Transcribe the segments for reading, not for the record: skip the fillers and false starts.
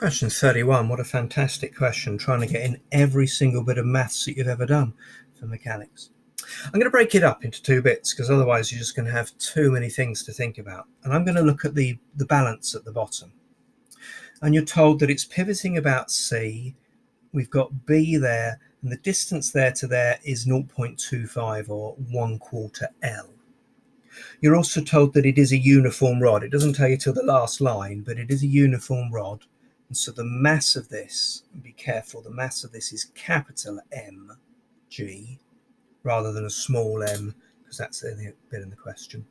Question 31. What a fantastic question, trying to get in every single bit of maths that you've ever done for mechanics. I'm going to break it up into two bits because otherwise you're just going to have too many things to think about. And I'm going to look at the balance at the bottom. And you're told that it's pivoting about C. We've got B there, and the distance there to there is 0.25 or 1/4 L. You're also told that it is a uniform rod. It doesn't tell you till the last line, but it is a uniform rod. And so the mass of this, be careful, the mass of this is capital mg rather than a small m, because that's the bit in the question.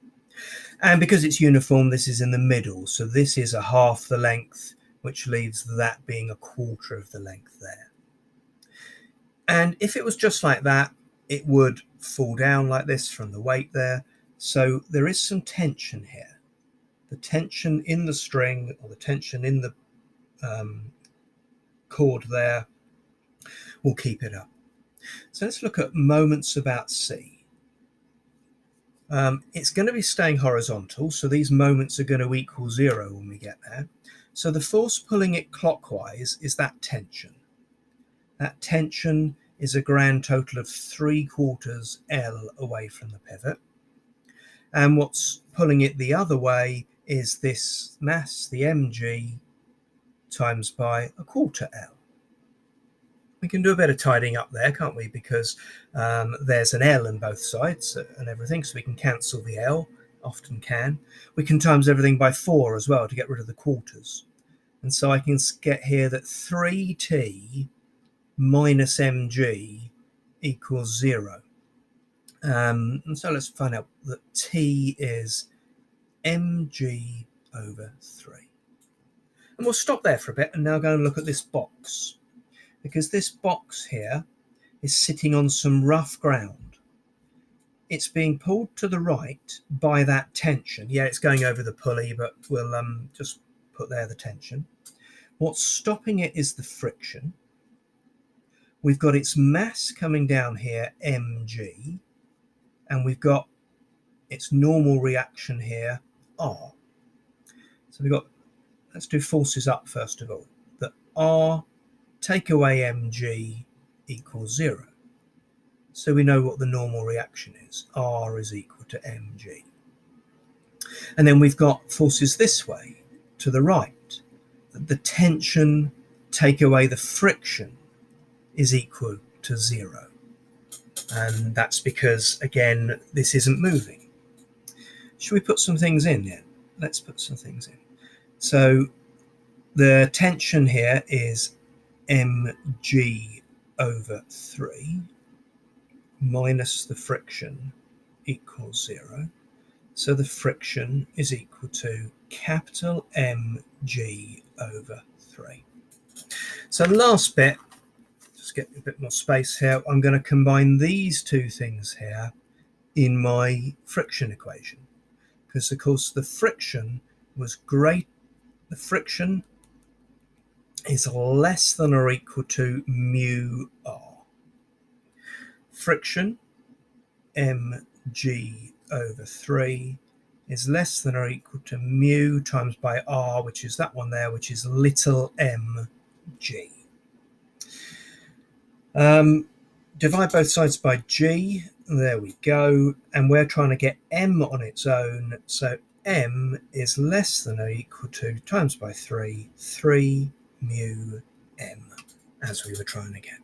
And because it's uniform, this is in the middle. So this is a half the length, which leaves that being a quarter of the length there. And if it was just like that, it would fall down like this from the weight there. So there is some tension here. The tension in the string, or the tension in the cord there, will keep it up. So let's look at moments about C. It's going to be staying horizontal, so these moments are going to equal 0 when we get there. So the force pulling it clockwise is that tension. That tension is a grand total of 3/4 L away from the pivot. And what's pulling it the other way is this mass, the mg, times by 1/4 L. We can do a bit of tidying up there, can't we? Because there's an L on both sides and everything, so we can cancel the L, often can. We can times everything by 4 as well to get rid of the quarters. And so I can get here that 3t minus mg equals 0. And so let's find out that t is mg over 3. And we'll stop there for a bit and now go and look at this box, because this box here is sitting on some rough ground. It's being pulled to the right by that tension. Yeah, it's going over the pulley, but we'll just put there the tension. What's stopping it is the friction. We've got its mass coming down here, mg, and we've got its normal reaction here, r. So we've got, let's do forces up first of all, that r take away mg equals 0. So we know what the normal reaction is. R is equal to mg. And then we've got forces this way, to the right. The tension take away the friction is equal to 0. And that's because, again, this isn't moving. Should we put some things in here? Let's put some things in. So the tension here is mg over 3 minus the friction equals 0. So the friction is equal to capital mg over 3. So the last bit, just get a bit more space here, I'm going to combine these two things here in my friction equation, because of course the friction was great. The friction is less than or equal to mu r. Friction mg over 3 is less than or equal to mu times by r, which is that one there, which is little mg. Divide both sides by g. There we go. And we're trying to get m on its own. So m is less than or equal to times by 3 mu m, as we were trying to get.